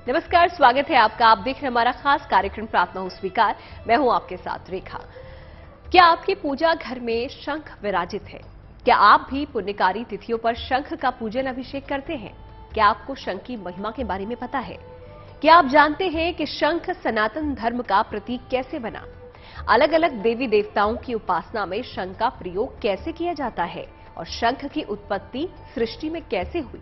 नमस्कार, स्वागत है आपका। आप देख रहे हैं हमारा खास कार्यक्रम प्रार्थना हो स्वीकार। मैं हूं आपके साथ रेखा। क्या आपकी पूजा घर में शंख विराजित है? क्या आप भी पुण्यकारी तिथियों पर शंख का पूजन अभिषेक करते हैं? क्या आपको शंख की महिमा के बारे में पता है? क्या आप जानते हैं कि शंख सनातन धर्म का प्रतीक कैसे बना? अलग अलग देवी देवताओं की उपासना में शंख का प्रयोग कैसे किया जाता है और शंख की उत्पत्ति सृष्टि में कैसे हुई?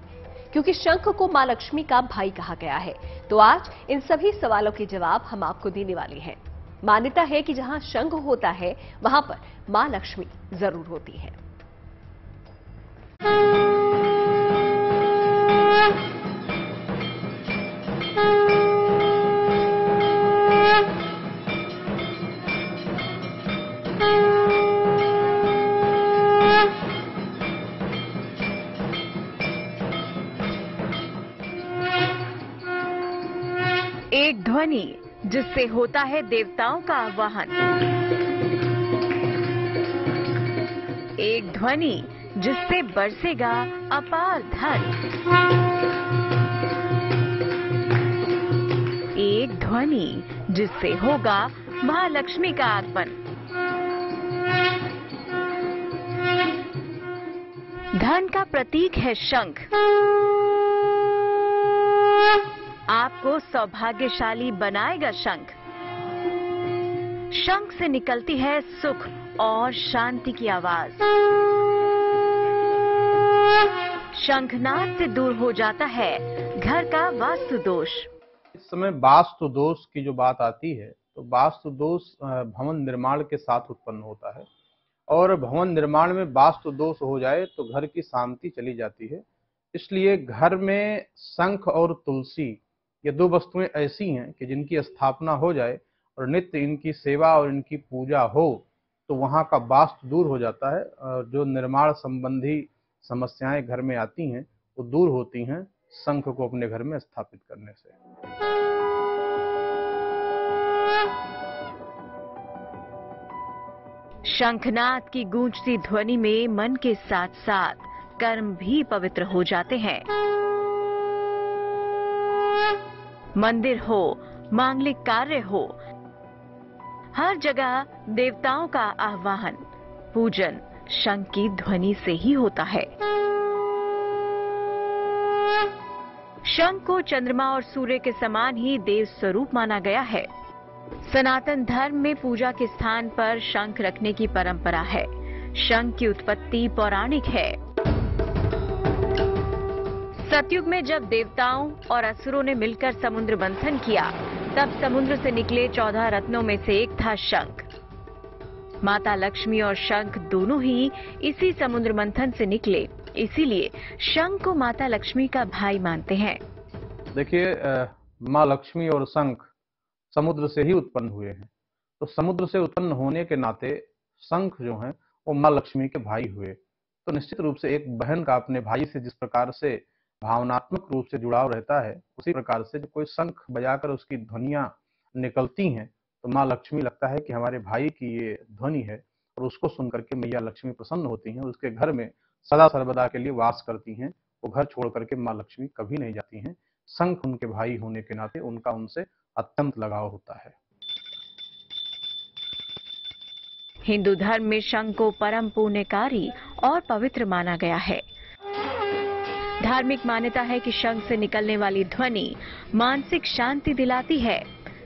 क्योंकि शंख को मां लक्ष्मी का भाई कहा गया है, तो आज इन सभी सवालों के जवाब हम आपको देने वाले हैं। मान्यता है कि जहां शंख होता है वहां पर मां लक्ष्मी जरूर होती है। एक ध्वनि जिससे होता है देवताओं का आवाहन, एक ध्वनि जिससे बरसेगा अपार धन, एक ध्वनि जिससे होगा महालक्ष्मी का आगमन। धन का प्रतीक है शंख। आपको सौभाग्यशाली बनाएगा शंख। शंख से निकलती है सुख और शांति की आवाज। शंखनाद से दूर हो जाता है घर का वास्तु दोष। इस समय वास्तु दोष की जो बात आती है तो वास्तु दोष भवन निर्माण के साथ उत्पन्न होता है और भवन निर्माण में वास्तु दोष हो जाए तो घर की शांति चली जाती है। इसलिए घर में शंख और तुलसी ये दो वस्तुएं ऐसी हैं कि जिनकी स्थापना हो जाए और नित्य इनकी सेवा और इनकी पूजा हो तो वहाँ का वास्तु दूर हो जाता है और जो निर्माण संबंधी समस्याएं घर में आती हैं वो दूर होती हैं शंख को अपने घर में स्थापित करने से। शंखनाद की गूंजती ध्वनि में मन के साथ साथ कर्म भी पवित्र हो जाते हैं। मंदिर हो, मांगलिक कार्य हो, हर जगह देवताओं का आह्वान, पूजन शंख की ध्वनि से ही होता है। शंख को चंद्रमा और सूर्य के समान ही देव स्वरूप माना गया है। सनातन धर्म में पूजा के स्थान पर शंख रखने की परंपरा है। शंख की उत्पत्ति पौराणिक है। सतयुग में जब देवताओं और असुरों ने मिलकर समुद्र मंथन किया तब समुद्र से निकले 14 रत्नों में से एक था शंख। माता लक्ष्मी और शंख दोनों ही इसी समुद्र मंथन से निकले, इसीलिए शंख को माता लक्ष्मी का भाई मानते हैं। देखिए, माँ लक्ष्मी और शंख समुद्र से ही उत्पन्न हुए हैं, तो समुद्र से उत्पन्न होने के नाते शंख जो हैं वो माँ लक्ष्मी के भाई हुए। तो निश्चित रूप से एक बहन का अपने भाई से जिस प्रकार से भावनात्मक रूप से जुड़ाव रहता है, उसी प्रकार से जब कोई शंख बजाकर उसकी ध्वनियां निकलती हैं तो माँ लक्ष्मी लगता है कि हमारे भाई की ये ध्वनि है और उसको सुनकर के मैया लक्ष्मी प्रसन्न होती हैं, उसके घर में सदा सर्वदा के लिए वास करती हैं। वो घर छोड़ करके माँ लक्ष्मी कभी नहीं जाती हैं। शंख उनके भाई होने के नाते उनका उनसे अत्यंत लगाव होता है। हिंदू धर्म में शंख को परम पुण्यकारी और पवित्र माना गया है। धार्मिक मान्यता है कि शंख से निकलने वाली ध्वनि मानसिक शांति दिलाती है,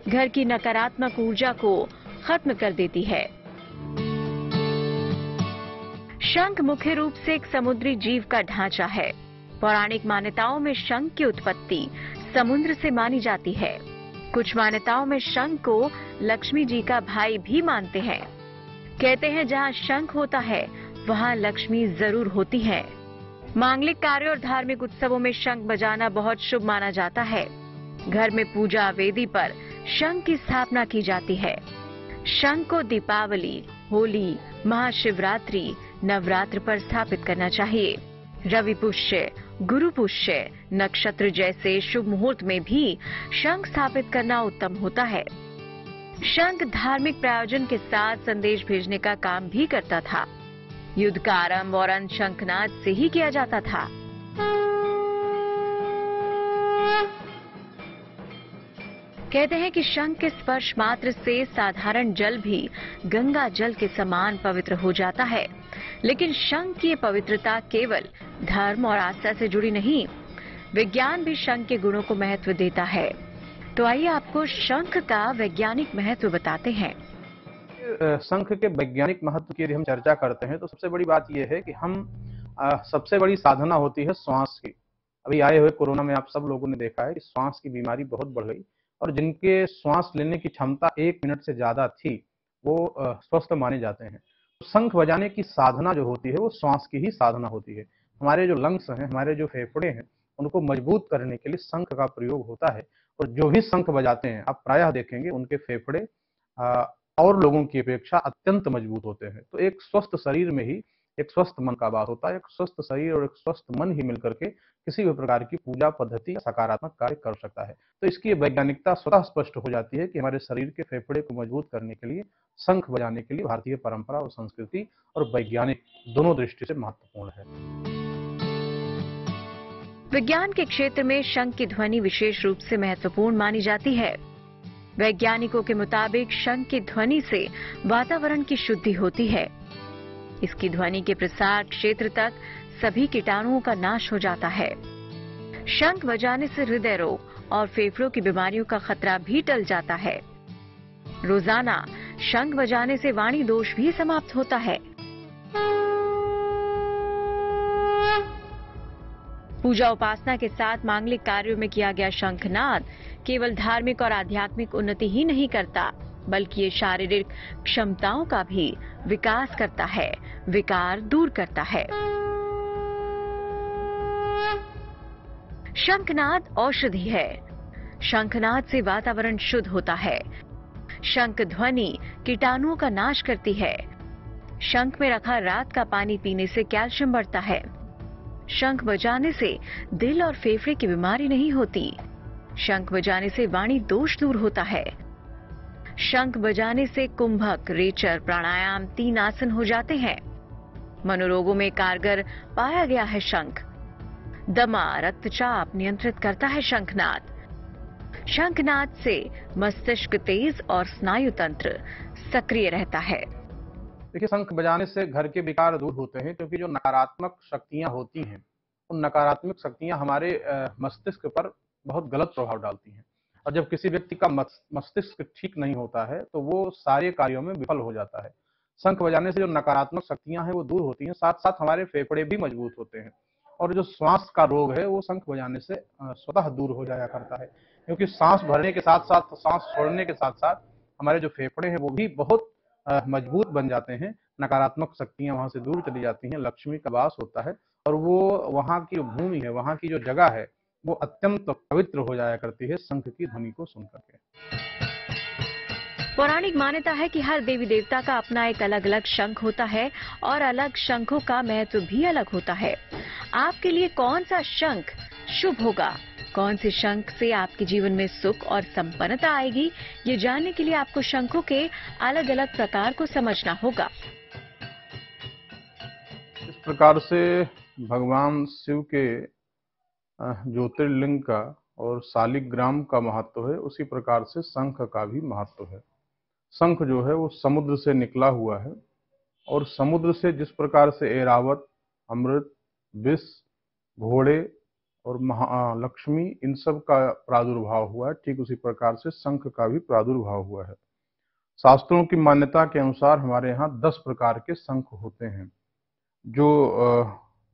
घर की नकारात्मक ऊर्जा को खत्म कर देती है। शंख मुख्य रूप से एक समुद्री जीव का ढांचा है। पौराणिक मान्यताओं में शंख की उत्पत्ति समुद्र से मानी जाती है। कुछ मान्यताओं में शंख को लक्ष्मी जी का भाई भी मानते हैं। कहते हैं जहां शंख होता है वहां लक्ष्मी जरूर होती है। मांगलिक कार्य और धार्मिक उत्सवों में शंख बजाना बहुत शुभ माना जाता है। घर में पूजा वेदी पर शंख की स्थापना की जाती है। शंख को दीपावली, होली, महाशिवरात्रि, नवरात्र पर स्थापित करना चाहिए। रवि पुष्य, गुरु पुष्य, नक्षत्र जैसे शुभ मुहूर्त में भी शंख स्थापित करना उत्तम होता है। शंख धार्मिक प्रयोजन के साथ संदेश भेजने का काम भी करता था। युद्ध का आरंभ और अंत शंखनाद से ही किया जाता था। कहते हैं कि शंख के स्पर्श मात्र से साधारण जल भी गंगा जल के समान पवित्र हो जाता है। लेकिन शंख की ये पवित्रता केवल धर्म और आस्था से जुड़ी नहीं, विज्ञान भी शंख के गुणों को महत्व देता है। तो आइए आपको शंख का वैज्ञानिक महत्व बताते हैं। शंख के वैज्ञानिक महत्व की यदि हम चर्चा करते हैं तो सबसे बड़ी बात यह है कि सबसे बड़ी साधना होती है श्वास की। अभी आए हुए कोरोना में आप सब लोगों ने देखा है कि श्वास की बीमारी बहुत बढ़ गई और जिनके श्वास लेने की क्षमता 1 मिनट से ज्यादा थी वो स्वस्थ माने जाते हैं। तो शंख बजाने की साधना जो होती है वो श्वास की ही साधना होती है। हमारे जो लंग्स हैं, हमारे जो फेफड़े हैं, उनको मजबूत करने के लिए शंख का प्रयोग होता है। और जो भी शंख बजाते हैं आप प्रायः देखेंगे उनके फेफड़े और लोगों की अपेक्षा अत्यंत मजबूत होते हैं। तो एक स्वस्थ शरीर में ही एक स्वस्थ मन का वास होता है। एक स्वस्थ शरीर और एक स्वस्थ मन ही मिलकर के किसी भी प्रकार की पूजा पद्धति सकारात्मक कार्य कर सकता है। तो इसकी वैज्ञानिकता स्वतः स्पष्ट हो जाती है कि हमारे शरीर के फेफड़े को मजबूत करने के लिए शंख बजाने के लिए भारतीय परंपरा और संस्कृति और वैज्ञानिक दोनों दृष्टि से महत्वपूर्ण है। विज्ञान के क्षेत्र में शंख की ध्वनि विशेष रूप से महत्वपूर्ण मानी जाती है। वैज्ञानिकों के मुताबिक शंख की ध्वनि से वातावरण की शुद्धि होती है। इसकी ध्वनि के प्रसार क्षेत्र तक सभी कीटाणुओं का नाश हो जाता है। शंख बजाने से हृदय रोग और फेफड़ों की बीमारियों का खतरा भी टल जाता है। रोजाना शंख बजाने से वाणी दोष भी समाप्त होता है। पूजा उपासना के साथ मांगलिक कार्यों में किया गया शंखनाद केवल धार्मिक और आध्यात्मिक उन्नति ही नहीं करता, बल्कि ये शारीरिक क्षमताओं का भी विकास करता है, विकार दूर करता है। शंखनाद औषधि है। शंखनाद से वातावरण शुद्ध होता है। शंख ध्वनि कीटाणुओं का नाश करती है। शंख में रखा रात का पानी पीने से कैल्शियम बढ़ता है। शंख बजाने से दिल और फेफड़े की बीमारी नहीं होती। शंख बजाने से वाणी दोष दूर होता है। शंख बजाने से कुंभक, रेचर, प्राणायाम, 3 आसन हो जाते हैं। मनोरोगों में कारगर पाया गया है शंख। दमा, रक्तचाप नियंत्रित करता है शंखनाद। शंखनाद से मस्तिष्क तेज और स्नायु तंत्र सक्रिय रहता है। देखिए, शंख बजाने से घर के विकार दूर होते हैं, क्योंकि जो नकारात्मक शक्तियां होती हैं उन नकारात्मक शक्तियां हमारे मस्तिष्क पर बहुत गलत प्रभाव डालती हैं। और जब किसी व्यक्ति का मस्तिष्क ठीक नहीं होता है तो वो सारे कार्यों में विफल हो जाता है। शंख बजाने से जो नकारात्मक शक्तियां हैं वो दूर होती हैं, साथ साथ हमारे फेफड़े भी मजबूत होते हैं। और जो श्वास का रोग है वो शंख बजाने से स्वतः दूर हो जाया करता है, क्योंकि सांस भरने के साथ साथ सांस छोड़ने के साथ साथ हमारे जो फेफड़े हैं वो भी बहुत मजबूत बन जाते हैं। नकारात्मक शक्तियां वहां से दूर चली जाती हैं, लक्ष्मी का वास होता है और वो वहां की भूमि है, वहां की जो जगह है वो अत्यंत पवित्र हो जाया करती है शंख की ध्वनि को सुनकर के। पौराणिक मान्यता है कि हर देवी देवता का अपना एक अलग अलग शंख होता है और अलग शंखों का महत्व भी अलग होता है। आपके लिए कौन सा शंख शुभ होगा, कौन से शंख से आपके जीवन में सुख और संपन्नता आएगी, ये जानने के लिए आपको शंखों के अलग अलग प्रकार को समझना होगा। इस प्रकार से भगवान शिव के ज्योतिर्लिंग का और शालिग्राम का महत्व है, उसी प्रकार से शंख का भी महत्व है। शंख जो है वो समुद्र से निकला हुआ है और समुद्र से जिस प्रकार से ऐरावत, अमृत, विष, घोड़े और महालक्ष्मी इन सब का प्रादुर्भाव हुआ है, ठीक उसी प्रकार से शंख का भी प्रादुर्भाव हुआ है। शास्त्रों की मान्यता के अनुसार हमारे यहाँ 10 प्रकार के शंख होते हैं, जो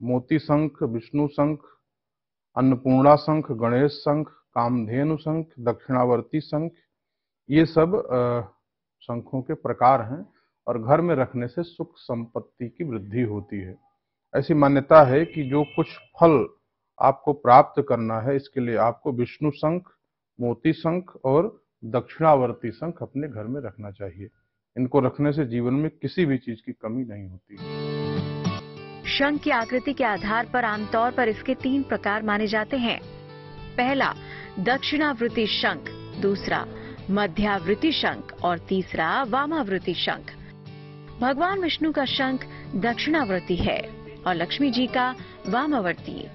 मोती शंख, विष्णु शंख, अन्नपूर्णा शंख, गणेश शंख, कामधेनु शंख, दक्षिणावर्ती शंख, ये सब शंखों के प्रकार हैं और घर में रखने से सुख संपत्ति की वृद्धि होती है। ऐसी मान्यता है कि जो कुछ फल आपको प्राप्त करना है इसके लिए आपको विष्णु शंख, मोती शंख और दक्षिणावर्ती शंख अपने घर में रखना चाहिए। इनको रखने से जीवन में किसी भी चीज की कमी नहीं होती। शंख की आकृति के आधार पर आमतौर पर इसके 3 प्रकार माने जाते हैं। पहला दक्षिणावृत्ति शंख, दूसरा मध्यावृत्ति शंख और तीसरा वामावृत्ति शंख। भगवान विष्णु का शंख दक्षिणावर्ती है और लक्ष्मी जी का वामावर्ती।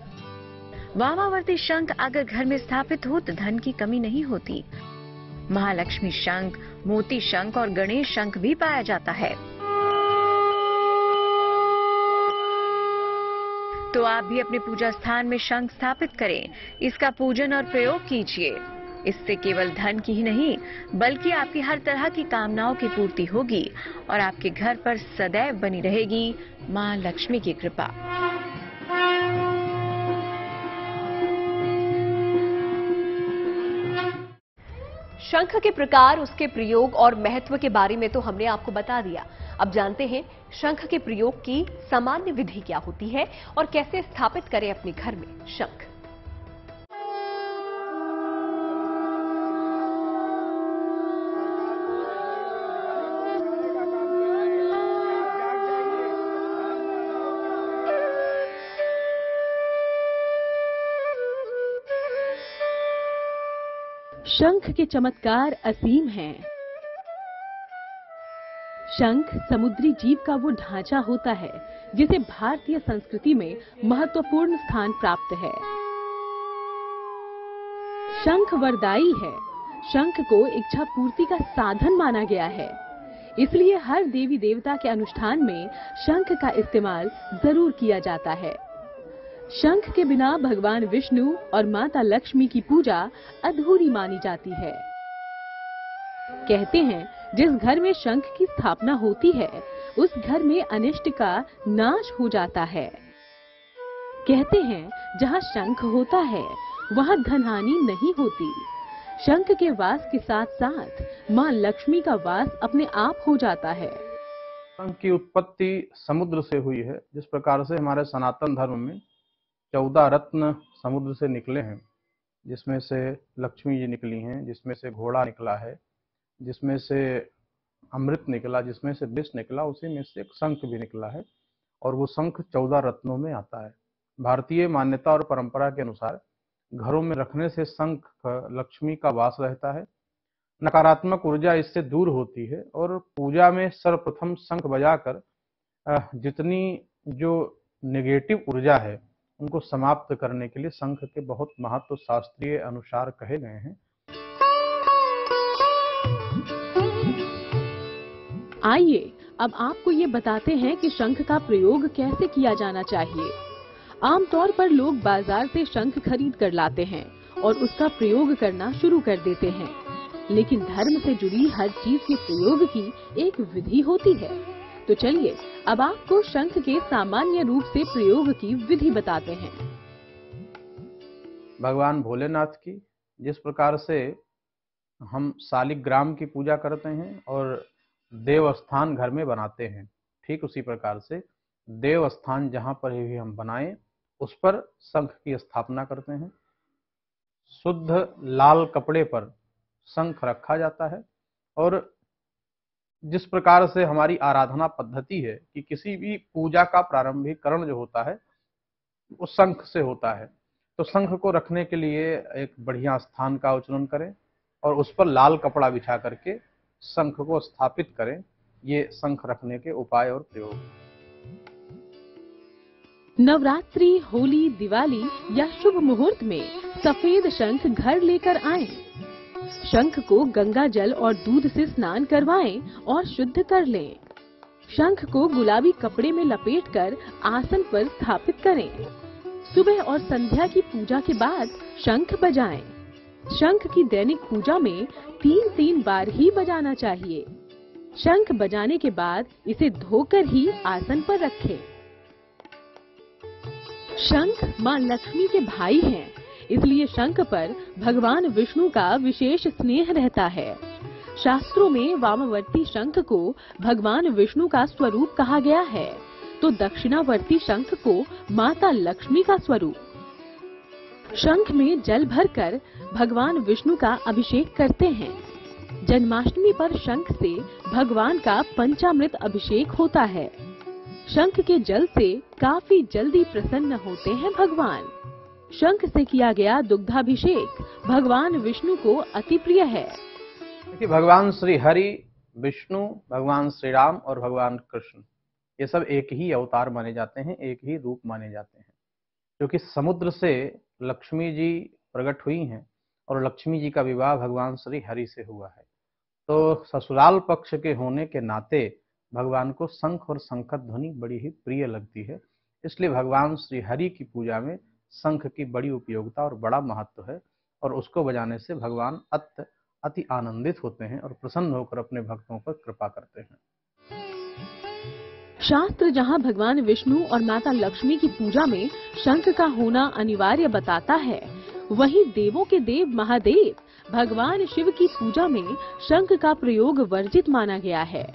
वामावर्ती शंख अगर घर में स्थापित हो तो धन की कमी नहीं होती। महालक्ष्मी शंख, मोती शंख और गणेश शंख भी पाया जाता है। तो आप भी अपने पूजा स्थान में शंख स्थापित करें, इसका पूजन और प्रयोग कीजिए। इससे केवल धन की ही नहीं बल्कि आपकी हर तरह की कामनाओं की पूर्ति होगी और आपके घर पर सदैव बनी रहेगी मां लक्ष्मी की कृपा। शंख के प्रकार, उसके प्रयोग और महत्व के बारे में तो हमने आपको बता दिया। अब जानते हैं शंख के प्रयोग की सामान्य विधि क्या होती है और कैसे स्थापित करें अपने घर में शंख। शंख के चमत्कार असीम हैं। शंख समुद्री जीव का वो ढांचा होता है जिसे भारतीय संस्कृति में महत्वपूर्ण स्थान प्राप्त है। शंख वरदायी है। शंख को इच्छा पूर्ति का साधन माना गया है, इसलिए हर देवी देवता के अनुष्ठान में शंख का इस्तेमाल जरूर किया जाता है। शंख के बिना भगवान विष्णु और माता लक्ष्मी की पूजा अधूरी मानी जाती है। कहते हैं जिस घर में शंख की स्थापना होती है उस घर में अनिष्ट का नाश हो जाता है। कहते हैं जहाँ शंख होता है वहाँ धनहानि नहीं होती। शंख के वास के साथ साथ माँ लक्ष्मी का वास अपने आप हो जाता है। शंख की उत्पत्ति समुद्र से हुई है। जिस प्रकार से हमारे सनातन धर्म में 14 रत्न समुद्र से निकले हैं, जिसमें से लक्ष्मी जी निकली हैं, जिसमें से घोड़ा निकला है, जिसमें से अमृत निकला, जिसमें से विष निकला, उसी में से एक शंख भी निकला है और वो शंख 14 रत्नों में आता है। भारतीय मान्यता और परंपरा के अनुसार घरों में रखने से शंख लक्ष्मी का वास रहता है, नकारात्मक ऊर्जा इससे दूर होती है और पूजा में सर्वप्रथम शंख बजाकर जितनी जो नेगेटिव ऊर्जा है उनको समाप्त करने के लिए शंख के बहुत महत्व शास्त्रीय अनुसार कहे गए हैं। आइए अब आपको ये बताते हैं कि शंख का प्रयोग कैसे किया जाना चाहिए। आमतौर पर लोग बाजार से शंख खरीद कर लाते हैं और उसका प्रयोग करना शुरू कर देते हैं, लेकिन धर्म से जुड़ी हर चीज के प्रयोग की एक विधि होती है। तो चलिए अब आपको शंख के सामान्य रूप से प्रयोग की विधि बताते हैं। भगवान भोलेनाथ की जिस प्रकार से हम शालिग्राम की पूजा करते हैं और देव स्थान घर में बनाते हैं, ठीक उसी प्रकार से देव स्थान जहां पर भी हम बनाएं उस पर शंख की स्थापना करते हैं। शुद्ध लाल कपड़े पर शंख रखा जाता है और जिस प्रकार से हमारी आराधना पद्धति है कि किसी भी पूजा का प्रारंभिकरण जो होता है वो शंख से होता है, तो शंख को रखने के लिए एक बढ़िया स्थान का चुनाव करें और उस पर लाल कपड़ा बिछा करके शंख को स्थापित करें। ये शंख रखने के उपाय और प्रयोग। नवरात्रि, होली, दिवाली या शुभ मुहूर्त में सफेद शंख घर लेकर आएं। शंख को गंगा जल और दूध से स्नान करवाएं और शुद्ध कर लें। शंख को गुलाबी कपड़े में लपेटकर आसन पर स्थापित करें। सुबह और संध्या की पूजा के बाद शंख बजाएं। शंख की दैनिक पूजा में 3-3 बार ही बजाना चाहिए। शंख बजाने के बाद इसे धोकर ही आसन पर रखें। शंख मां लक्ष्मी के भाई हैं, इसलिए शंख पर भगवान विष्णु का विशेष स्नेह रहता है। शास्त्रों में वामवर्ती शंख को भगवान विष्णु का स्वरूप कहा गया है, तो दक्षिणावर्ती शंख को माता लक्ष्मी का स्वरूप। शंख में जल भरकर भगवान विष्णु का अभिषेक करते हैं। जन्माष्टमी पर शंख से भगवान का पंचामृत अभिषेक होता है। शंख के जल से काफी जल्दी प्रसन्न होते हैं भगवान। शंख से किया गया दुग्धाभिषेक भगवान विष्णु को अति प्रिय है। देखिए, भगवान श्री हरि, विष्णु, भगवान श्री राम और भगवान कृष्ण ये सब एक ही अवतार माने जाते हैं, एक ही रूप माने जाते हैं। क्योंकि समुद्र से लक्ष्मी जी प्रकट हुई हैं और लक्ष्मी जी का विवाह भगवान श्री हरि से हुआ है। तो ससुराल पक्ष के होने के नाते भगवान को शंख और शंखद ध्वनि बड़ी ही प्रिय लगती है। इसलिए भगवान श्री हरि की पूजा में शंख की बड़ी उपयोगिता और बड़ा महत्व है, और उसको बजाने से भगवान अति आनंदित होते हैं और प्रसन्न होकर अपने भक्तों पर कृपा करते हैं। शास्त्र जहां भगवान विष्णु और माता लक्ष्मी की पूजा में शंख का होना अनिवार्य बताता है, वहीं देवों के देव महादेव भगवान शिव की पूजा में शंख का प्रयोग वर्जित माना गया है।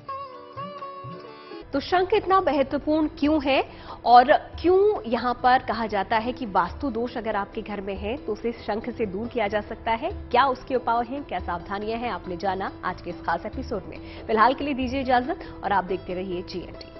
तो शंख इतना महत्वपूर्ण क्यों है और क्यों यहाँ पर कहा जाता है कि वास्तु दोष अगर आपके घर में है तो उसे शंख से दूर किया जा सकता है? क्या उसके उपाय हैं, क्या सावधानियां हैं, आपने जाना आज के इस खास एपिसोड में। फिलहाल के लिए दीजिए इजाजत और आप देखते रहिए GNT।